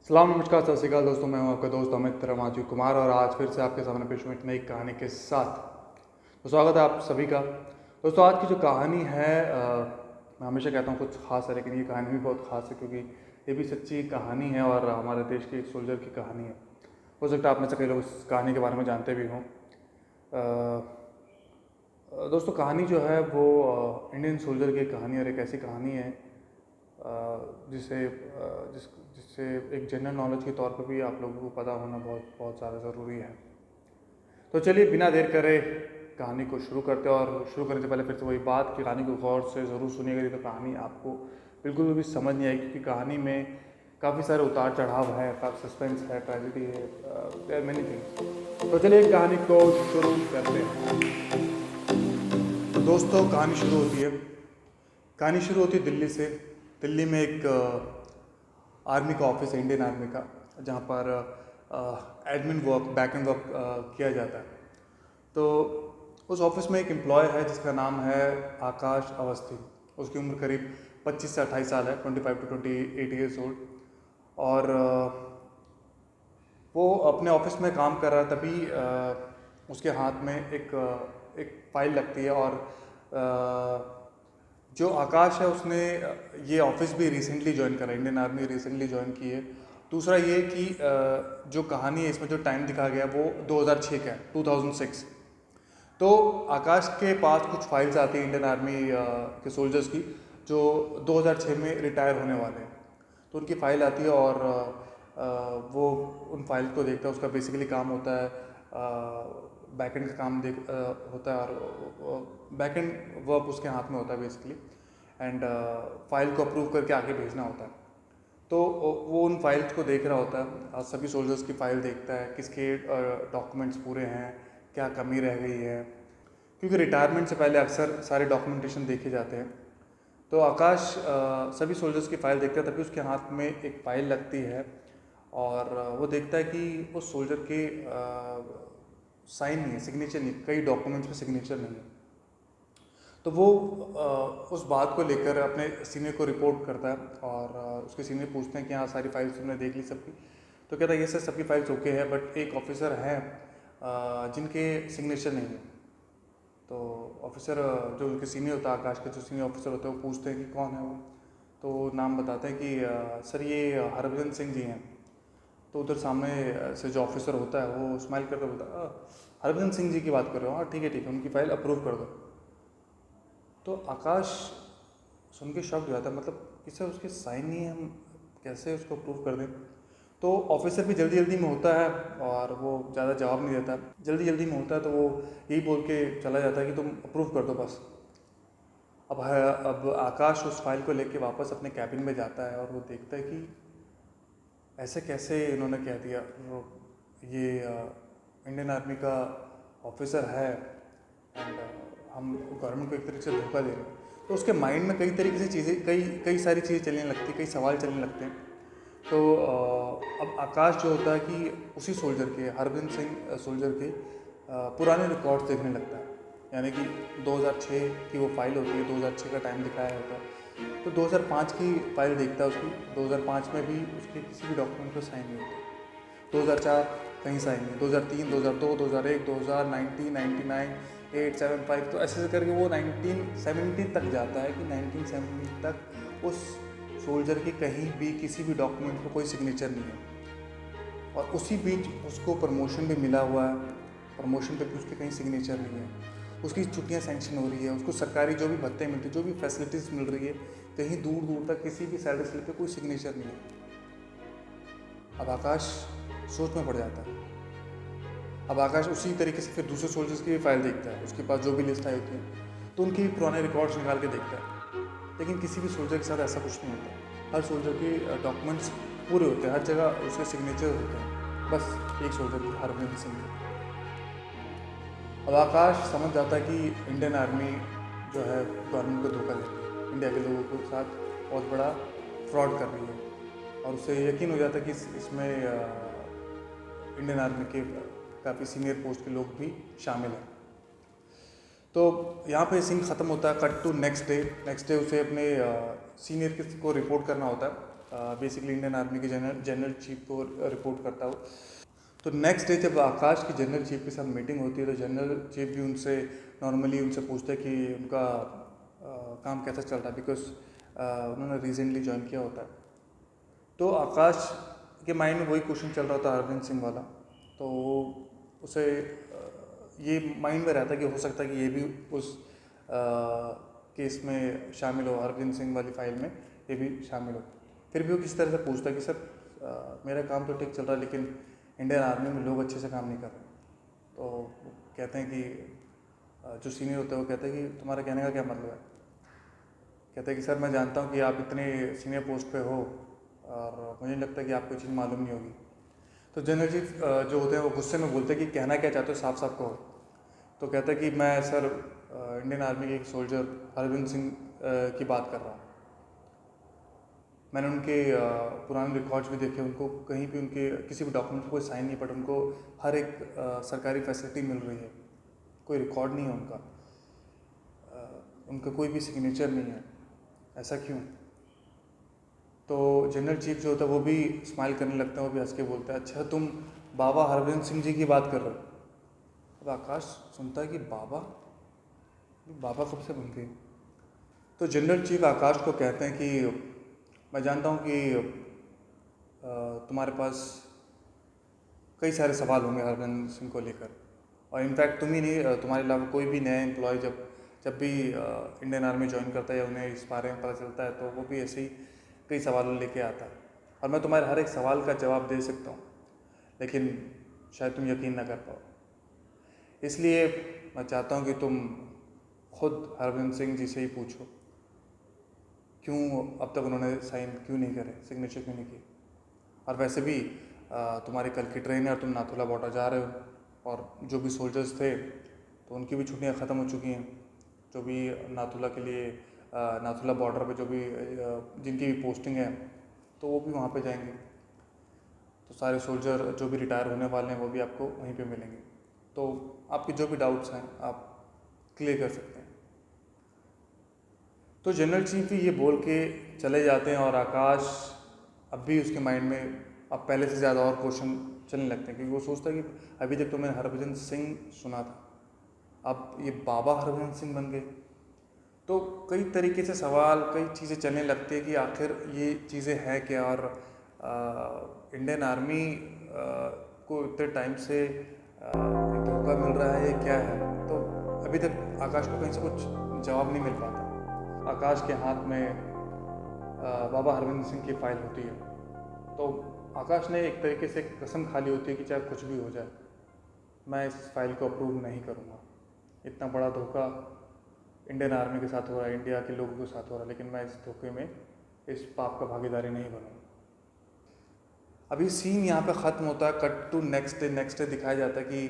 सलाम नमस्कार सत श्रीकाल दोस्तों, मैं हूं आपका दोस्त अमित रामाजी कुमार और आज फिर से आपके सामने पेश हूँ एक नई कहानी के साथ। तो स्वागत है आप सभी का। दोस्तों आज की जो कहानी है मैं हमेशा कहता हूँ कुछ खास है, लेकिन ये कहानी भी बहुत खास है क्योंकि ये भी सच्ची कहानी है और हमारे देश के एक सोल्जर की कहानी है। हो सकता है आप में से कई लोग इस कहानी के बारे में जानते भी हों। दोस्तों कहानी जो है वो इंडियन सोल्जर की कहानी और एक ऐसी कहानी है जिससे एक जनरल नॉलेज के तौर पर भी आप लोगों को पता होना बहुत बहुत ज़्यादा ज़रूरी है। तो चलिए बिना देर करे कहानी को शुरू करते हैं। और शुरू करने से पहले फिर से वही बात कि कहानी को गौर से ज़रूर सुनिएगा, नहीं तो कहानी आपको बिल्कुल भी समझ नहीं आएगी क्योंकि कहानी में काफ़ी सारे उतार चढ़ाव है, काफ़ी सस्पेंस है, ट्रेजेडी है, देयर मैनी थिंग्स। तो चलिए कहानी को शुरू करते हैं। दोस्तों कहानी शुरू होती है दिल्ली से। दिल्ली में एक आर्मी का ऑफिस है, इंडियन आर्मी का, जहाँ पर admin work, back and work किया जाता है। तो उस ऑफिस में एक एम्प्लॉय है जिसका नाम है आकाश अवस्थी। उसकी उम्र करीब 25 से 28 साल है, 25 to 28 ईयर्स ओल्ड। और वो अपने ऑफिस में काम कर रहा, तभी उसके हाथ में एक फाइल लगती है। और जो आकाश है उसने ये ऑफिस भी रिसेंटली ज्वाइन करा, इंडियन आर्मी रिसेंटली ज्वाइन की है। दूसरा ये कि जो कहानी है इसमें जो टाइम दिखा गया वो 2006 का है, 2006। तो आकाश के पास कुछ फाइल्स आती हैं इंडियन आर्मी के सोल्जर्स की जो 2006 में रिटायर होने वाले हैं। तो उनकी फ़ाइल आती है और वो उन फाइल को देखता है। उसका बेसिकली काम होता है बैकएंड का काम होता है और बैकएंड वर्क उसके हाथ में होता है बेसिकली। एंड फाइल को अप्रूव करके आगे भेजना होता है। तो वो उन फाइल्स को देख रहा होता है, सभी सोल्जर्स की फ़ाइल देखता है, किसके डॉक्यूमेंट्स पूरे हैं, क्या कमी रह गई है, क्योंकि रिटायरमेंट से पहले अक्सर सारे डॉक्यूमेंटेशन देखे जाते हैं। तो आकाश सभी सोल्जर्स की फ़ाइल देखता है, तभी उसके हाथ में एक फ़ाइल लगती है और वो देखता है कि उस सोल्जर के साइन नहीं है, सिग्नेचर नहीं, कई डॉक्यूमेंट्स में सिग्नेचर नहीं है। तो वो उस बात को लेकर अपने सीनियर को रिपोर्ट करता है और उसके सीनियर पूछते हैं कि हाँ सारी फाइल्स तुमने देख ली सबकी। तो कहता है ये सर सबकी फाइल्स ओके है, बट एक ऑफिसर हैं जिनके सिग्नेचर नहीं है। तो ऑफिसर जो उनके सीनियर होता है, आकाश के जो सीनियर ऑफिसर होते हैं, वो पूछते हैं कि कौन है वो। तो नाम बताते हैं कि सर ये हरभजन सिंह जी हैं। तो उधर सामने से जो ऑफिसर होता है वो स्माइल करके बोलता हरभजन सिंह जी की बात कर रहे हो, हाँ ठीक है उनकी फ़ाइल अप्रूव कर दो। तो आकाश सुन के शॉक हो जाता है, मतलब कि सर उसके साइन नहीं है, हम कैसे उसको अप्रूव कर दें। तो ऑफिसर भी जल्दी जल्दी में होता है और वो ज़्यादा जवाब नहीं देता, जल्दी जल्दी में होता है। तो वो यही बोल के चला जाता है कि तुम अप्रूव कर दो बस। अब आकाश उस फाइल को लेके वापस अपने कैबिन में जाता है और वो देखता है कि ऐसे कैसे इन्होंने कह दिया। ये इंडियन आर्मी का ऑफिसर है एंड हम गवर्नमेंट को एक तरीके से धोखा दे रहे हैं। तो उसके माइंड में कई तरीके से चीज़ें, कई सारी चीज़ें चलने लगती हैं, कई सवाल चलने लगते हैं। तो अब आकाश जो होता है कि उसी सोल्जर के, हरभजन सिंह सोल्जर के पुराने रिकॉर्ड्स देखने लगता है। यानी कि 2006 की वो फाइल होती है, 2006 का टाइम दिखाया होता है। तो 2005 की फाइल देखता है उसकी। 2005 में भी उसके किसी भी डॉक्यूमेंट पर साइन नहीं होती। 2004 कहीं साइन नहीं, 2003, 2002, 2001, 2000, 90, 99, 875, तो ऐसे करके वो 1970 तक जाता है कि 1970 तक उस सोल्जर की कहीं भी किसी भी डॉक्यूमेंट पर कोई सिग्नेचर नहीं है। और उसी बीच उसको प्रमोशन भी मिला हुआ है, प्रमोशन पे भी उसके कहीं सिग्नेचर नहीं है। उसकी छुट्टियां सैंक्शन हो रही है, उसको सरकारी जो भी भत्ते मिलते, जो भी फैसिलिटीज़ मिल रही है, कहीं दूर दूर तक किसी भी सैलरी स्लिप पे कोई सिग्नेचर नहीं है। अब आकाश सोच में पड़ जाता है। अब आकाश उसी तरीके से फिर दूसरे सोल्जर्स की भी फाइल देखता है, उसके पास जो भी लिस्ट आई होती है, तो उनके भी पुराने रिकॉर्ड्स निकाल के देखता है। लेकिन किसी भी सोल्जर के साथ ऐसा कुछ नहीं होता। हर सोल्जर के डॉक्यूमेंट्स पूरे होते हैं, हर जगह उसके सिग्नेचर होते हैं, बस एक सोल्जर की, हरभजन सिंह की। अब आकाश समझ जाता है कि इंडियन आर्मी जो है गवर्नमेंट को धोखा दे रही है, इंडिया के लोगों के साथ बहुत बड़ा फ्रॉड कर रही है। और उसे यकीन हो जाता है कि इसमें इंडियन आर्मी के काफ़ी सीनियर पोस्ट के लोग भी शामिल हैं। तो यहाँ पे सीन ख़त्म होता है। कट टू नेक्स्ट डे उसे अपने सीनियर को रिपोर्ट करना होता है बेसिकली इंडियन आर्मी के जनरल चीफ को रिपोर्ट करता हूँ। तो नेक्स्ट डे जब आकाश की जनरल चीफ के साथ मीटिंग होती है तो जनरल चीफ भी उनसे नॉर्मली उनसे पूछता है कि उनका काम कैसा चल रहा है, बिकॉज उन्होंने रिसेंटली ज्वाइन किया होता है। तो आकाश के माइंड में वही क्वेश्चन चल रहा था अरविंद सिंह वाला, तो उसे ये माइंड में रहता है कि हो सकता है कि ये भी उस केस में शामिल हो, अरविंद सिंह वाली फाइल में ये भी शामिल हो। फिर भी वो किसी तरह से पूछता है कि सर मेरा काम तो ठीक चल रहा है लेकिन इंडियन आर्मी में लोग अच्छे से काम नहीं कर रहे। तो कहते हैं कि जो सीनियर होते हैं वो कहते हैं कि तुम्हारे कहने का क्या मतलब है। कहते हैं कि सर मैं जानता हूँ कि आप इतने सीनियर पोस्ट पे हो और मुझे नहीं लगता कि आपको चीज़ मालूम नहीं होगी। तो जनरल चीफ जो होते हैं वो गुस्से में बोलते हैं कि कहना क्या चाहते हो, साफ साफ कहो। तो कहता है कि मैं सर इंडियन आर्मी के एक सोल्जर अरविंद सिंह की बात कर रहा हूँ। मैंने उनके पुराने रिकॉर्ड्स भी देखे, उनको कहीं भी उनके किसी भी डॉक्यूमेंट कोई साइन नहीं पड़ा, उनको हर एक सरकारी फैसिलिटी मिल रही है, कोई रिकॉर्ड नहीं है उनका, उनका कोई भी सिग्नेचर नहीं है, ऐसा क्यों। तो जनरल चीफ जो होता है वो भी स्माइल करने लगता है, वो भी हंस के बोलता है अच्छा तुम बाबा हरविंद सिंह जी की बात कर रहे हो। अब आकाश सुनता है कि बाबा बाबा कब से बन गए। तो जनरल चीफ आकाश को कहते हैं कि मैं जानता हूँ कि तुम्हारे पास कई सारे सवाल होंगे अरविंद सिंह को लेकर, और इनफैक्ट तुम ही नहीं, तुम्हारे अलावा कोई भी नया एम्प्लॉय जब भी इंडियन आर्मी ज्वाइन करता है या उन्हें इस बारे में पता चलता है तो वो भी ऐसे ही कई सवाल लेके आता है, और मैं तुम्हारे हर एक सवाल का जवाब दे सकता हूँ लेकिन शायद तुम यकीन ना कर पाओ। इसलिए मैं चाहता हूँ कि तुम खुद अरविंद सिंह जी से ही पूछो क्यों अब तक उन्होंने साइन क्यों नहीं करे, सिग्नेचर क्यों नहीं की। और वैसे भी तुम्हारी कल की ट्रेन है और तुम नाथुला बॉर्डर जा रहे हो, और जो भी सोल्जर्स थे तो उनकी भी छुट्टियां ख़त्म हो चुकी हैं, जो भी नाथुला के लिए नाथुला बॉर्डर पे जो भी जिनकी भी पोस्टिंग है तो वो भी वहाँ पे जाएंगे। तो सारे सोल्जर जो भी रिटायर होने वाले हैं वो भी आपको वहीं पे मिलेंगे, तो आपके जो भी डाउट्स हैं आप क्लियर कर सकते हैं। तो जनरल चीफ ही ये बोल के चले जाते हैं, और आकाश अब भी उसके माइंड में अब पहले से ज़्यादा और क्वेश्चन चलने लगते हैं, क्योंकि वो सोचता है कि अभी तक तो मैंने हरभजन सिंह सुना था, अब ये बाबा हरभजन सिंह बन गए। तो कई तरीके से सवाल, कई चीज़ें चलने लगती है कि आखिर ये चीज़ें हैं क्या, और इंडियन आर्मी को इतने टाइम से एक धोखा मिल रहा है, ये क्या है। तो अभी तक आकाश को कहीं से कुछ जवाब नहीं मिल पाता। आकाश के हाथ में बाबा हरविंदर सिंह की फ़ाइल होती है, तो आकाश ने एक तरीके से कसम खा ली होती है कि चाहे कुछ भी हो जाए मैं इस फाइल को अप्रूव नहीं करूँगा। इतना बड़ा धोखा इंडियन आर्मी के साथ हो रहा है, इंडिया के लोगों के साथ हो रहा है, लेकिन मैं इस धोखे में, इस पाप का भागीदारी नहीं बनूँगा। अभी सीन यहाँ पे ख़त्म होता है, कट टू नेक्स्ट डे दिखाया जाता है कि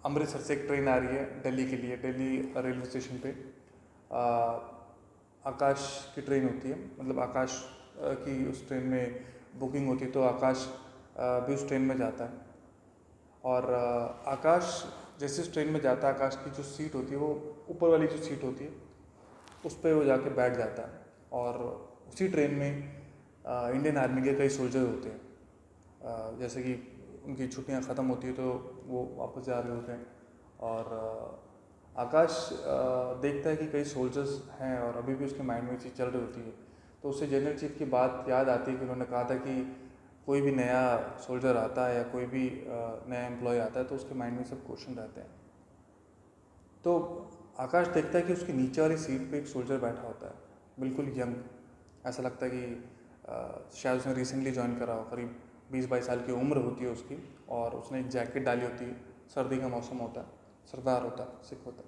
अमृतसर से एक ट्रेन आ रही है दिल्ली के लिए। दिल्ली रेलवे स्टेशन पे आकाश की ट्रेन होती है, मतलब आकाश की उस ट्रेन में बुकिंग होती है, तो आकाश भी उस ट्रेन में जाता है। और आकाश जैसे उस ट्रेन में जाता है, आकाश की जो सीट होती है वो ऊपर वाली जो सीट होती है उस पर वो जाके बैठ जाता है, और उसी ट्रेन में इंडियन आर्मी के कई सोल्जर होते हैं। जैसे कि उनकी छुट्टियां ख़त्म होती है तो वो वापस जा रहे होते हैं, और आकाश देखता है कि कई सोल्जर्स हैं और अभी भी उसके माइंड में चीज़ चल रही होती है। तो उससे जनरल चीफ की बात याद आती है कि उन्होंने कहा था कि कोई भी नया सोल्जर आता है या कोई भी नया एम्प्लॉय आता है तो उसके माइंड में सब क्वेश्चन रहते हैं। तो आकाश देखता है कि उसकी नीचे वाली सीट पे एक सोल्जर बैठा होता है, बिल्कुल यंग, ऐसा लगता है कि शायद उसने रिसेंटली ज्वाइन करा हो, करीब 20-22 साल की उम्र होती है उसकी, और उसने एक जैकेट डाली होती है, सर्दी का मौसम होता है, सरदार होता है, सिख होता है।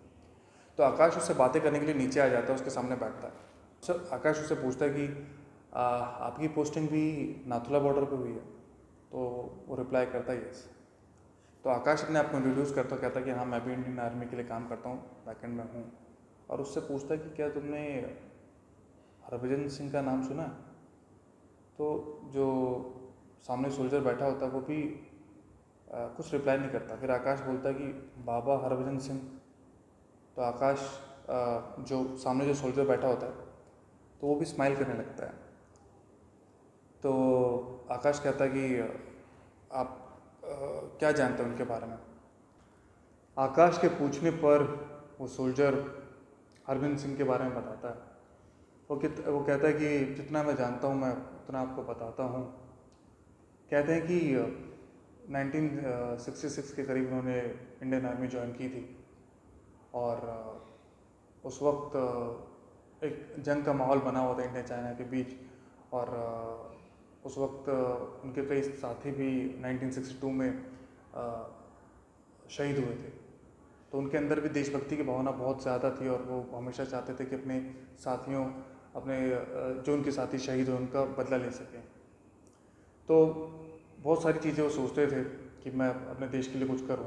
तो आकाश उससे बातें करने के लिए नीचे आ जाता है, उसके सामने बैठता है। सर आकाश उससे पूछता है कि आपकी पोस्टिंग भी नाथुला बॉर्डर पे हुई है? तो वो रिप्लाई करता है यस। तो आकाश अपने आप को इंट्रोड्यूस करता, कहता है कि हाँ मैं भी इंडियन आर्मी के लिए काम करता हूँ, बैकेंड में हूँ। और उससे पूछता है कि क्या तुमने हरभजन सिंह का नाम सुना? तो जो सामने सोल्जर बैठा होता है वो भी कुछ रिप्लाई नहीं करता। फिर आकाश बोलता है कि बाबा हरभजन सिंह। तो आकाश जो सामने जो सोल्जर बैठा होता है तो वो भी स्माइल करने लगता है। तो आकाश कहता है कि आप क्या जानते हैं उनके बारे में। आकाश के पूछने पर वो सोल्जर हरविंद सिंह के बारे में बताता है। वो कहता है कि जितना मैं जानता हूँ मैं उतना आपको बताता हूँ। कहते हैं कि 1966 के करीब उन्होंने इंडियन आर्मी ज्वाइन की थी और उस वक्त एक जंग का माहौल बना हुआ था इंडिया चाइना के बीच, और उस वक्त उनके कई साथी भी 1962 में शहीद हुए थे। तो उनके अंदर भी देशभक्ति की भावना बहुत ज़्यादा थी और वो हमेशा चाहते थे कि अपने साथियों, अपने जो उनके साथी शहीद हुए उनका बदला ले सकें। तो बहुत सारी चीज़ें वो सोचते थे कि मैं अपने देश के लिए कुछ करूं।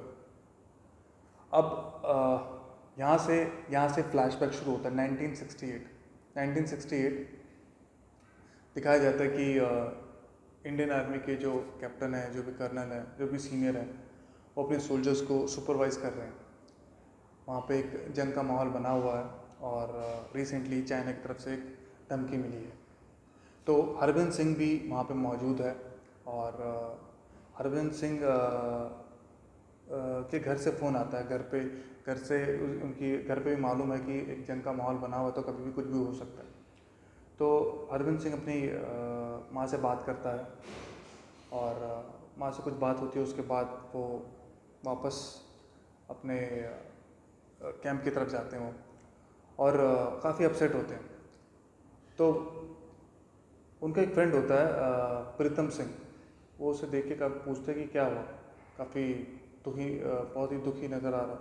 अब यहाँ से फ्लैशबैक शुरू होता है 1968 दिखाया जाता है कि इंडियन आर्मी के जो कैप्टन है, जो भी कर्नल है, जो भी सीनियर है, वो अपने सोल्जर्स को सुपरवाइज कर रहे हैं। वहाँ पे एक जंग का माहौल बना हुआ है और रिसेंटली चाइना की तरफ से एक धमकी मिली है। तो हरविंद सिंह भी वहाँ पे मौजूद है और हरविंद सिंह के घर से फ़ोन आता है। घर से उनकी घर पे भी मालूम है कि एक जंग का माहौल बना हुआ है, तो कभी भी कुछ भी हो सकता है। तो हरविंद सिंह अपनी माँ से बात करता है और माँ से कुछ बात होती है। उसके बाद वो वापस अपने कैंप की तरफ जाते हैं वो, और काफ़ी अपसेट होते हैं। तो उनका एक फ्रेंड होता है प्रीतम सिंह, वो उसे देख के पूछते हैं कि क्या हुआ, काफ़ी दुखी, बहुत ही दुखी नज़र आ रहा।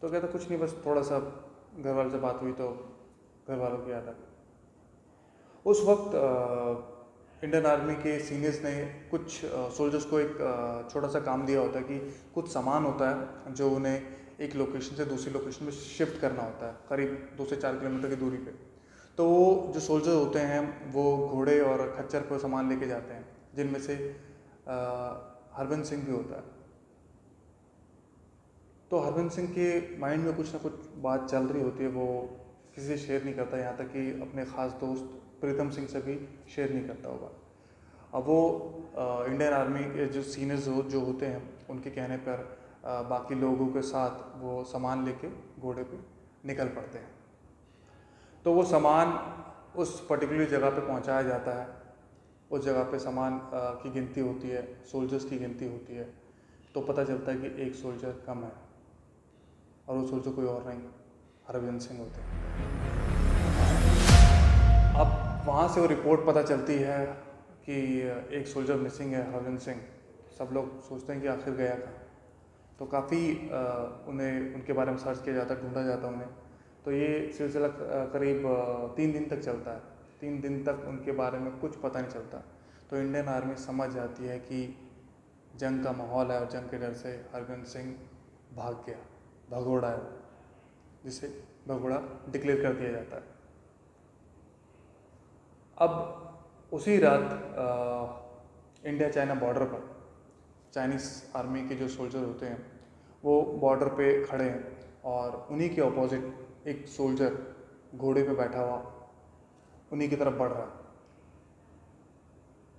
तो कहता कुछ नहीं, बस थोड़ा सा घर वालों से बात हुई तो घर वालों की याद आ गई। उस वक्त इंडियन आर्मी के सीनियर्स ने कुछ सोल्जर्स को एक छोटा सा काम दिया होता है कि कुछ सामान होता है जो उन्हें एक लोकेशन से दूसरी लोकेशन में शिफ्ट करना होता है, करीब 2 से 4 किलोमीटर की दूरी पे। तो वो जो सोल्जर होते हैं वो घोड़े और खच्चर पर सामान लेके जाते हैं, जिनमें से हरविंद सिंह भी होता है। तो हरविंद सिंह के माइंड में कुछ ना कुछ बात चल रही होती है, वो किसी से शेयर नहीं करता, यहाँ तक कि अपने ख़ास दोस्त प्रीतम सिंह से भी शेयर नहीं करता होगा। अब वो इंडियन आर्मी के जो सीनियर्स जो होते हैं उनके कहने पर बाकी लोगों के साथ वो सामान लेके घोड़े पे निकल पड़ते हैं। तो वो सामान उस पर्टिकुलर जगह पे पहुंचाया जाता है। उस जगह पे सामान की गिनती होती है, सोल्जर्स की गिनती होती है। तो पता चलता है कि एक सोल्जर कम है और वो सोल्जर कोई और नहीं, हरविंद सिंह होते हैं। अब वहाँ से वो रिपोर्ट पता चलती है कि एक सोल्जर मिसिंग है, हरविंद सिंह। सब लोग सोचते हैं कि आखिर गया कहाँ। तो काफ़ी उन्हें उनके बारे में सर्च किया जाता है, ढूंढा जाता है उन्हें। तो ये सिलसिला करीब 3 दिन तक चलता है। 3 दिन तक उनके बारे में कुछ पता नहीं चलता। तो इंडियन आर्मी समझ जाती है कि जंग का माहौल है और जंग के डर से हरविंद सिंह भाग गया, भगोड़ा है, जिसे भगोड़ा डिक्लेयर कर दिया जाता है। अब उसी रात इंडिया चाइना बॉर्डर पर चाइनीज़ आर्मी के जो सोल्जर होते हैं वो बॉर्डर पे खड़े हैं और उन्हीं के ऑपोजिट एक सोल्जर घोड़े पे बैठा हुआ उन्हीं की तरफ बढ़ रहा है।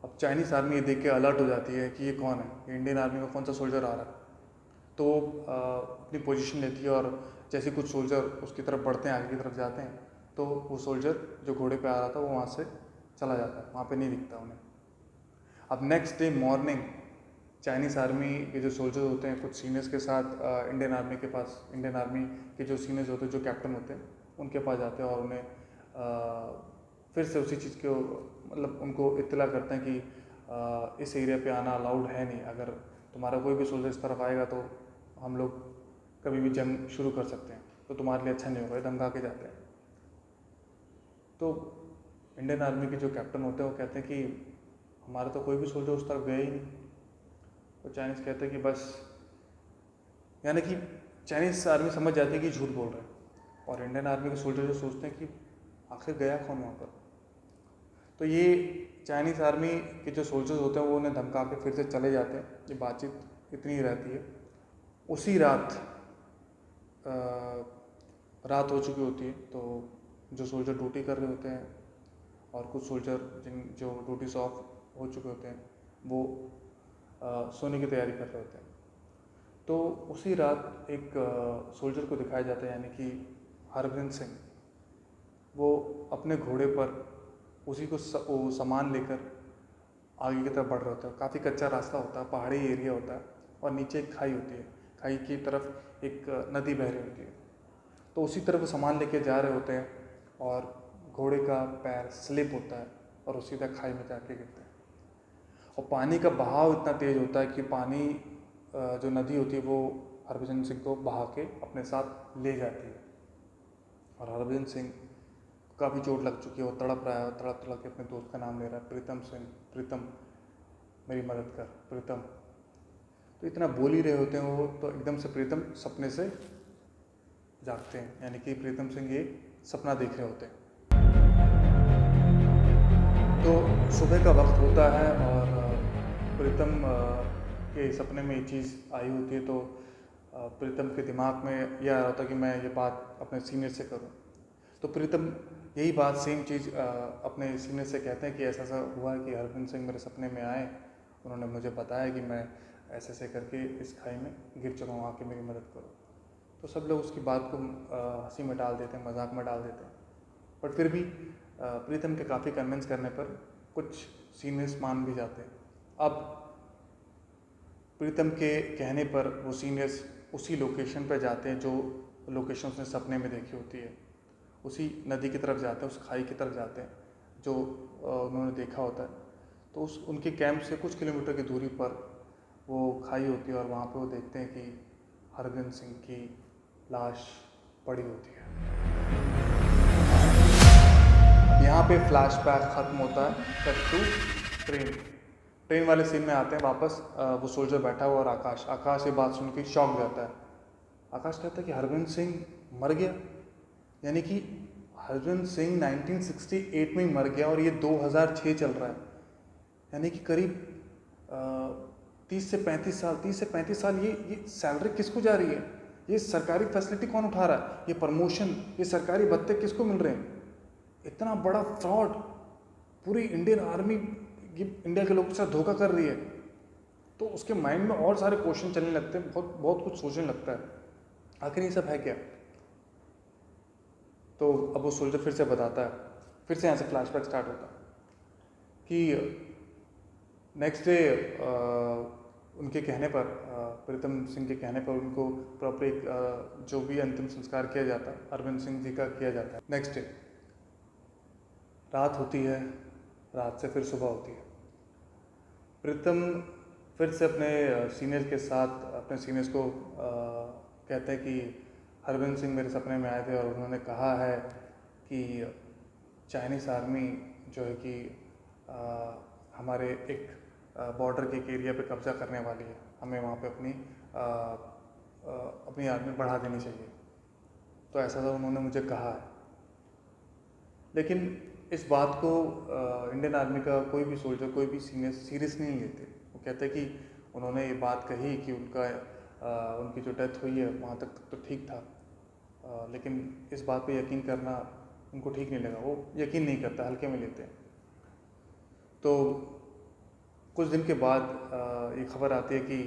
अब चाइनीज़ आर्मी ये देख के अलर्ट हो जाती है कि ये कौन है, ये इंडियन आर्मी का कौन सा सोल्जर आ रहा है। तो अपनी पोजीशन लेती है और जैसे कुछ सोल्जर उसकी तरफ बढ़ते हैं, आगे की तरफ जाते हैं, तो वो सोल्जर जो घोड़े पे आ रहा था वो वहाँ से चला जाता है, वहाँ पे नहीं दिखता उन्हें। अब next day morning Chinese army के जो सोल्जर होते हैं कुछ सीनियर्स के साथ इंडियन आर्मी के जो सीनियर्स होते हैं, जो कैप्टन होते हैं, उनके पास जाते हैं और उन्हें फिर से उसी चीज़ को मतलब उनको इत्तला करते हैं कि इस एरिया पे आना अलाउड है नहीं। अगर तुम्हारा कोई भी सोल्जर इस तरफ आएगा तो हम लोग कभी भी जंग शुरू कर सकते हैं, तो तुम्हारे लिए अच्छा नहीं होगा, धमका के जाते हैं। तो इंडियन आर्मी के जो कैप्टन होते हैं वो कहते हैं कि हमारा तो कोई भी सोल्जर उस तरफ गया ही नहीं। तो चाइनीज़ कहते हैं कि बस, यानी कि चाइनीज़ आर्मी समझ जाती है कि झूठ बोल रहे हैं और इंडियन आर्मी के सोल्जर जो सोचते हैं कि आखिर गया कौन वहाँ पर। तो ये चाइनीज़ आर्मी के जो सोल्जर्स होते हैं वो उन्हें धमका के फिर से चले जाते हैं। ये बातचीत इतनी ही रहती है। उसी रात रात हो चुकी होती है, तो जो सोल्जर ड्यूटी कर रहे होते हैं और कुछ सोल्जर जो ड्यूटी से ऑफ हो चुके होते हैं, वो सोने की तैयारी कर रहे होते हैं। तो उसी रात एक सोल्जर को दिखाया जाता है, यानी कि हरभजन सिंह, वो अपने घोड़े पर उसी को वो सामान लेकर आगे की तरफ बढ़ रहे होते हैं। काफ़ी कच्चा रास्ता होता है, पहाड़ी एरिया होता है, और नीचे एक खाई होती है, खाई की तरफ एक नदी बह रही होती है। तो उसी तरफ वो सामान लेके जा रहे होते हैं, और घोड़े का पैर स्लिप होता है और वो सीधा खाई में जाके गिरता है। और पानी का बहाव इतना तेज़ होता है कि पानी जो नदी होती है वो हरभजन सिंह को बहा के अपने साथ ले जाती है। और हरभजन सिंह काफ़ी चोट लग चुकी है, वो तड़प रहा है, तड़प तड़प के अपने दोस्त का नाम ले रहा है, प्रीतम सिंह, प्रीतम मेरी मदद कर, प्रीतम। तो इतना बोल ही रहे होते हैं वो, तो एकदम से प्रीतम सपने से जागते हैं, यानी कि प्रीतम सिंह ये सपना देख रहे होते हैं। तो सुबह का वक्त होता है और प्रीतम के सपने में ये चीज़ आई होती है। तो प्रीतम के दिमाग में यह आ रहा होता है कि मैं ये बात अपने सीनियर से करूं। तो प्रीतम यही बात सेम चीज़ अपने सीनियर से कहते हैं कि ऐसा ऐसा हुआ है कि हरभजन सिंह मेरे सपने में आए, उन्होंने मुझे बताया कि मैं ऐसे ऐसे करके इस खाई में गिर चुका हूँ, आके मेरी मदद करो। तो सब लोग उसकी बात को हंसी में डाल देते हैं, मजाक में डाल देते हैं। बट फिर भी प्रीतम के काफ़ी कन्विंस करने पर कुछ सीनियर्स मान भी जाते हैं। अब प्रीतम के कहने पर वो सीनियर्स उसी लोकेशन पर जाते हैं जो लोकेशन उसने सपने में देखी होती है, उसी नदी की तरफ जाते हैं, उस खाई की तरफ जाते हैं जो उन्होंने देखा होता है। तो उनके कैंप से कुछ किलोमीटर की दूरी पर वो खाई होती है, और वहाँ पर वो देखते हैं कि हरभजन सिंह की लाश पड़ी होती है। यहाँ पे फ्लैशबैक ख़त्म होता है, कट टू ट्रेन वाले सीन में आते हैं वापस। वो सोल्जर बैठा हुआ और आकाश ये बात सुन के शॉक जाता है। आकाश कहता है कि हरभजन सिंह मर गया, यानी कि हरभजन सिंह 1968 में ही मर गया और ये 2006 चल रहा है, यानी कि करीब 30 से 35 साल ये सैलरी किसको जा रही है, ये सरकारी फैसिलिटी कौन उठा रहा है, ये प्रमोशन, ये सरकारी भत्ते किसको मिल रहे हैं। इतना बड़ा फ्रॉड, पूरी इंडियन आर्मी इंडिया के लोगों के साथ धोखा कर रही है। तो उसके माइंड में और सारे क्वेश्चन चलने लगते हैं, बहुत कुछ सोचने लगता है, आखिर ये सब है क्या। तो अब वो सोल्जर फिर से बताता है, फिर से यहाँ से फ्लैशबैक स्टार्ट होता है कि नेक्स्ट डे उनके कहने पर, प्रीतम सिंह के कहने पर उनको प्रॉपर एक जो भी अंतिम संस्कार किया जाता है हरभजन सिंह जी का किया जाता है। नेक्स्ट डे रात होती है, रात से फिर सुबह होती है। प्रीतम फिर से अपने सीनियर के साथ अपने सीनियर्स को कहते हैं कि हरभजन सिंह मेरे सपने में आए थे और उन्होंने कहा है कि चाइनीज़ आर्मी जो है कि हमारे एक बॉर्डर के एक एरिया पे कब्जा करने वाली है, हमें वहाँ पे अपनी आर्मी बढ़ा देनी चाहिए। तो ऐसा तो उन्होंने मुझे कहा है, लेकिन इस बात को इंडियन आर्मी का कोई भी सोल्जर, कोई भी सीनियर सीरियस नहीं लेते। वो कहते हैं कि उन्होंने ये बात कही कि उनकी जो डेथ हुई है वहाँ तक तो ठीक था, लेकिन इस बात पे यकीन करना उनको ठीक नहीं लगा, वो यकीन नहीं करता, हल्के में लेते हैं। तो कुछ दिन के बाद ये खबर आती है कि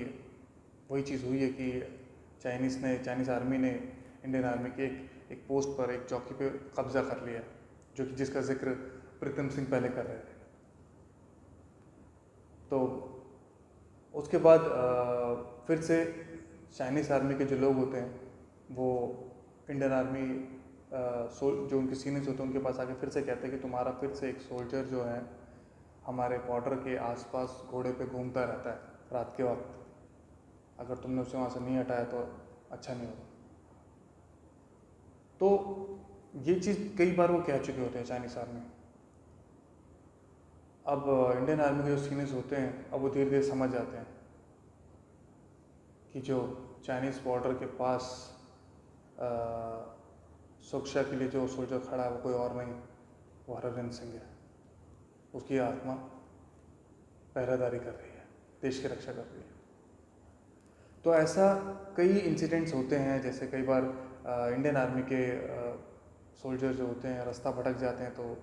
वही चीज़ हुई है कि चाइनीज़ आर्मी ने इंडियन आर्मी के एक पोस्ट पर, एक चौकी पे कब्जा कर लिया, जो कि जिसका जिक्र प्रीतम सिंह पहले कर रहे थे। तो उसके बाद फिर से चाइनीज़ आर्मी के जो लोग होते हैं वो इंडियन आर्मी जो उनके सीनियर्स होते हैं उनके पास आके फिर से कहते हैं कि तुम्हारा फिर से एक सोल्जर जो है हमारे बॉर्डर के आसपास घोड़े पे घूमता रहता है रात के वक्त, अगर तुमने उसे वहाँ से नहीं हटाया तो अच्छा नहीं होगा। तो ये चीज़ कई बार वो कह चुके होते हैं चाइनीज़ आर्मी। अब इंडियन आर्मी के जो सीनियर्स होते हैं अब वो धीरे धीरे समझ जाते हैं कि जो चाइनीज़ बॉर्डर के पास सुरक्षा के लिए जो सोल्जर खड़ा है वो कोई और नहीं, वो हरभजन सिंह है। उसकी आत्मा पहरेदारी कर रही है, देश की रक्षा कर रही है। तो ऐसा कई इंसिडेंट्स होते हैं, जैसे कई बार इंडियन आर्मी के सोल्जर जो होते हैं रास्ता भटक जाते हैं, तो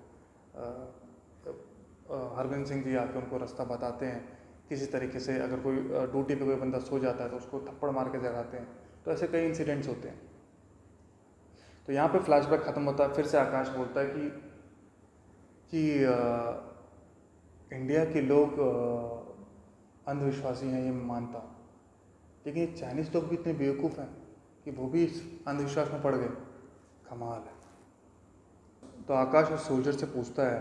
हरभजन सिंह जी आके उनको रास्ता बताते हैं किसी तरीके से। अगर कोई ड्यूटी पे कोई बंदा सो जाता है तो उसको थप्पड़ मार के जगाते हैं। तो ऐसे कई इंसिडेंट्स होते हैं। तो यहाँ पे फ्लैशबैक ख़त्म होता है। फिर से आकाश बोलता है कि इंडिया के लोग अंधविश्वासी हैं, ये मैं मानता हूँ, लेकिन ये चाइनीज़ लोग भी इतने बेवकूफ़ हैं कि वो भी इस अंधविश्वास में पड़ गए। कमाल है। तो आकाश उस सोल्जर से पूछता है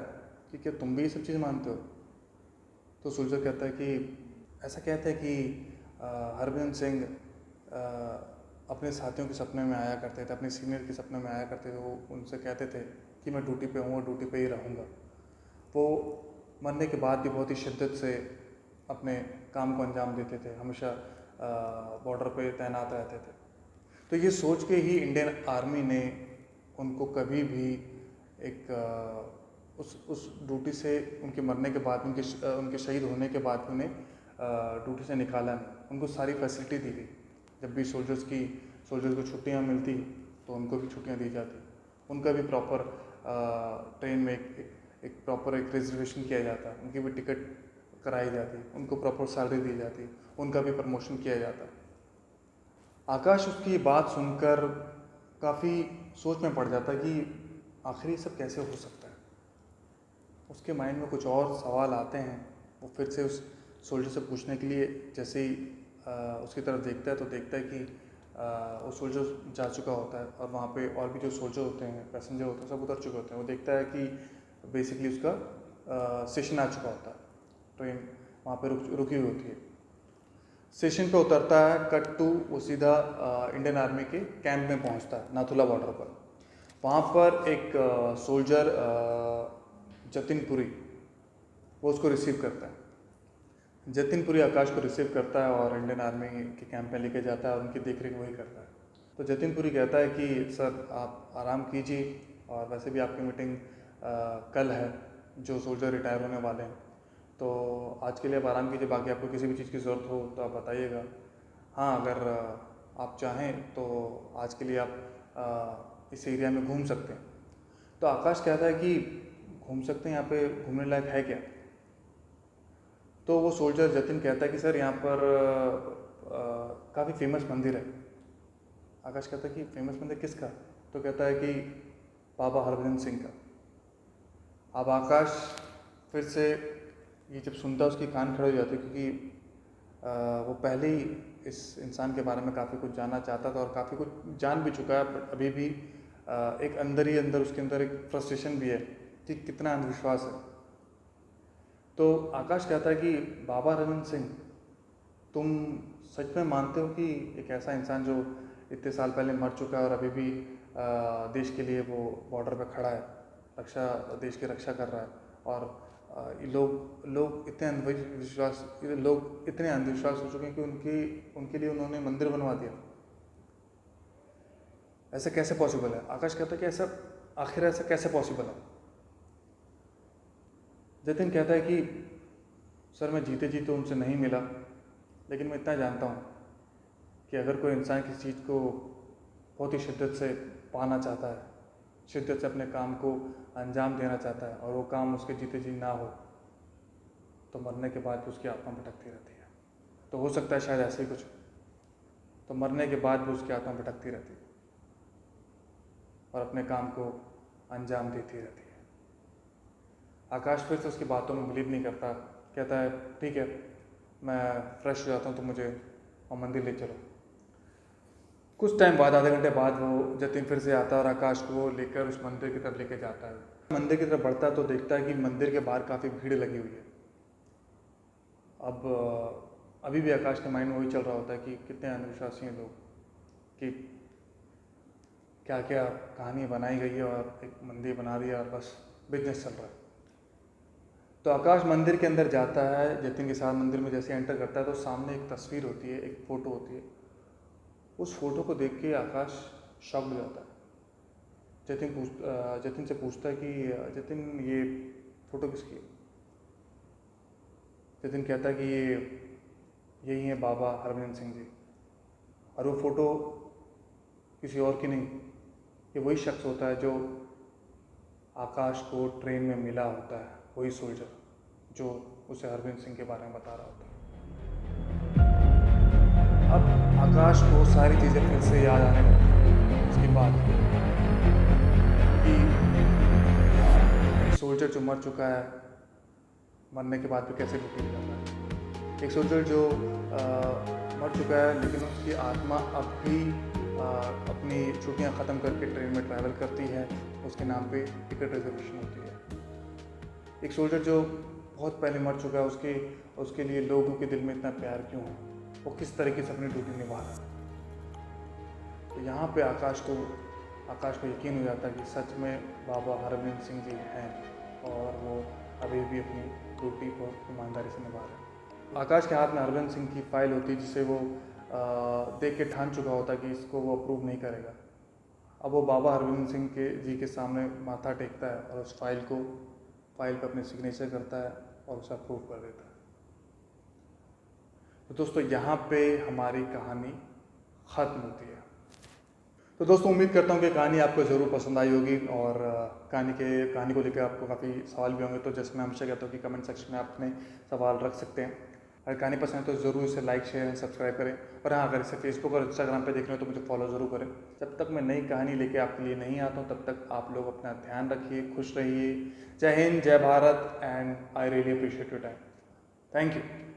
कि क्या तुम भी ये सब चीज़ मानते हो? तो सोल्जर कहता है कि ऐसा कहते हैं कि हरभजन सिंह अपने साथियों के सपने में आया करते थे, अपने सीनियर के सपने में आया करते थे। वो उनसे कहते थे कि मैं ड्यूटी पे हूँ और ड्यूटी पे ही रहूँगा। वो मरने के बाद भी बहुत ही शिद्दत से अपने काम को अंजाम देते थे, हमेशा बॉर्डर पे तैनात रहते थे। तो ये सोच के ही इंडियन आर्मी ने उनको कभी भी उस ड्यूटी से, उनके मरने के बाद, उनके शहीद होने के बाद उन्हें ड्यूटी से निकाला नहीं। उनको सारी फैसिलिटी दी गई। जब भी सोल्जर्स को छुट्टियां मिलती तो उनको भी छुट्टियां दी जाती। उनका भी प्रॉपर ट्रेन में एक प्रॉपर रिजर्वेशन किया जाता, उनकी भी टिकट कराई जाती, उनको प्रॉपर सैलरी दी जाती, उनका भी प्रमोशन किया जाता। आकाश उसकी बात सुनकर काफ़ी सोच में पड़ जाता कि आखिर ये सब कैसे हो सकता है। उसके माइंड में कुछ और सवाल आते हैं। वो फिर से उस सोल्जर से पूछने के लिए जैसे ही उसकी तरफ देखता है तो देखता है कि वो सोल्जर जा चुका होता है और वहाँ पे और भी जो सोल्जर होते हैं, पैसेंजर होते हैं, सब उतर चुके होते हैं। वो देखता है कि बेसिकली उसका स्टेशन आ चुका होता है, ट्रेन वहाँ पे रुकी हुई होती है। स्टेशन पे उतरता है, कट टू वो सीधा इंडियन आर्मी के कैंप में पहुँचता है, नाथुला बॉर्डर पर। वहाँ पर एक सोल्जर जतिन पुरी, वो उसको रिसीव करता है। जतिन पुरी आकाश को रिसीव करता है और इंडियन आर्मी के कैंप में लेके जाता है और उनकी देखरेख वही करता है। तो जतिन पुरी कहता है कि सर आप आराम कीजिए, और वैसे भी आपकी मीटिंग कल है, जो सोल्जर रिटायर होने वाले हैं, तो आज के लिए आप आराम कीजिए। बाकी आपको किसी भी चीज़ की ज़रूरत हो तो आप बताइएगा। हाँ, अगर आप चाहें तो आज के लिए आप इस एरिया में घूम सकते हैं। तो आकाश कहता है कि घूम सकते हैं, यहाँ पे घूमने लायक है क्या? तो वो सोल्जर जतिन कहता है कि सर यहाँ पर काफ़ी फेमस मंदिर है। आकाश कहता है कि फेमस मंदिर किसका? तो कहता है कि बाबा हरभजन सिंह का। अब आकाश फिर से ये जब सुनता है उसकी कान खड़े हो जाते, क्योंकि वो पहले ही इस इंसान के बारे में काफ़ी कुछ जानना चाहता था और काफ़ी कुछ जान भी चुका है, बट अभी भी एक अंदर ही अंदर उसके अंदर एक फ्रस्ट्रेशन भी है कि कितना अंधविश्वास है। तो आकाश कहता है कि बाबा हरभजन सिंह, तुम सच में मानते हो कि एक ऐसा इंसान जो इतने साल पहले मर चुका है और अभी भी देश के लिए वो बॉर्डर पे खड़ा है, देश की रक्षा कर रहा है, और लोग इतने अंधविश्वास हो चुके हैं कि उनके लिए उन्होंने मंदिर बनवा दिया? ऐसा कैसे पॉसिबल है? आकाश कहता है कि आखिर ऐसा कैसे पॉसिबल है? जतिन कहता है कि सर मैं जीते जी तो उनसे नहीं मिला, लेकिन मैं इतना जानता हूँ कि अगर कोई इंसान किसी चीज़ को बहुत ही शिद्दत से पाना चाहता है, शिद्दत से अपने काम को अंजाम देना चाहता है, और वो काम उसके जीते जी ना हो, तो मरने के बाद भी उसकी आत्मा भटकती रहती है। तो हो सकता है शायद ऐसे ही कुछ, तो मरने के बाद भी उसकी आत्मा भटकती रहती है और अपने काम को अंजाम देती रहती है। आकाश फिर से उसकी बातों में बिलीव नहीं करता। कहता है ठीक है, मैं फ्रेश हो जाता हूँ, तो मुझे और मंदिर ले चलो। कुछ टाइम बाद, आधे घंटे बाद, वो जतिन फिर से आता है और आकाश को लेकर उस मंदिर की तरफ लेके जाता है। मंदिर की तरफ बढ़ता है तो देखता है कि मंदिर के बाहर काफ़ी भीड़ लगी हुई है। अब अभी भी आकाश के माइंड में वही चल रहा होता है कि कितने अंधविश्वासी हैं लोग, कि क्या क्या कहानी बनाई गई है और एक मंदिर बना दिया और बस बिजनेस चल रहा है। तो आकाश मंदिर के अंदर जाता है जतिन के साथ। मंदिर में जैसे एंटर करता है तो सामने एक तस्वीर होती है, एक फ़ोटो होती है। उस फोटो को देख के आकाश शॉक हो जाता है। जतिन से पूछता है कि जतिन ये फ़ोटो किसकी है? जतिन कहता है कि यही है बाबा हरभजन सिंह जी, और वो फ़ोटो किसी और की नहीं, ये वही शख्स होता है जो आकाश को ट्रेन में मिला होता है, वही सोल्जर। जो उसे हरविंद सिंह के बारे में बता रहा होता है। अब आकाश को सारी चीज़ें फिर से याद आने लगती हैं उसकी बात कि एक सोल्जर जो मर चुका है, मरने के बाद भी कैसे ड्यूटी करता है। एक सोल्जर जो मर चुका है लेकिन उसकी आत्मा अब भी अपनी छुट्टियां ख़त्म करके ट्रेन में ट्रैवल करती है, उसके नाम पे टिकट रिजर्वेशन होती है। एक सोल्जर जो बहुत पहले मर चुका है, उसके लिए लोगों के दिल में इतना प्यार क्यों है, वो किस तरीके से अपनी ड्यूटी निभा रहा है। तो यहाँ पे आकाश को यकीन हो जाता है कि सच में बाबा हरविंद सिंह जी हैं और वो अभी भी अपनी ड्यूटी को ईमानदारी से निभा रहे हैं। आकाश के हाथ में हरविंद सिंह की फाइल होती है जिसे वो देख के ठान चुका होता है कि इसको वो अप्रूव नहीं करेगा। अब वो बाबा हरविंद सिंह जी के सामने माथा टेकता है और उस फाइल पर अपने सिग्नेचर करता है और उसे अप्रूव कर देता है। तो दोस्तों यहाँ पे हमारी कहानी ख़त्म होती है। तो दोस्तों उम्मीद करता हूँ कि कहानी आपको ज़रूर पसंद आई होगी और कहानी को लेकर आपको काफ़ी सवाल भी होंगे। तो जैसे मैं हमेशा कहता हूँ कि कमेंट सेक्शन में आप अपने सवाल रख सकते हैं। अगर कहानी पसंद है तो ज़रूर इसे लाइक, शेयर एंड सब्सक्राइब करें। और हाँ, अगर इसे फेसबुक और इंस्टाग्राम पे देख रहे हो तो मुझे फॉलो ज़रूर करें। जब तक मैं नई कहानी लेके आपके लिए नहीं आता हूँ तब तक आप लोग अपना ध्यान रखिए, खुश रहिए। जय हिंद, जय Bharat and I really appreciate your time. Thank you.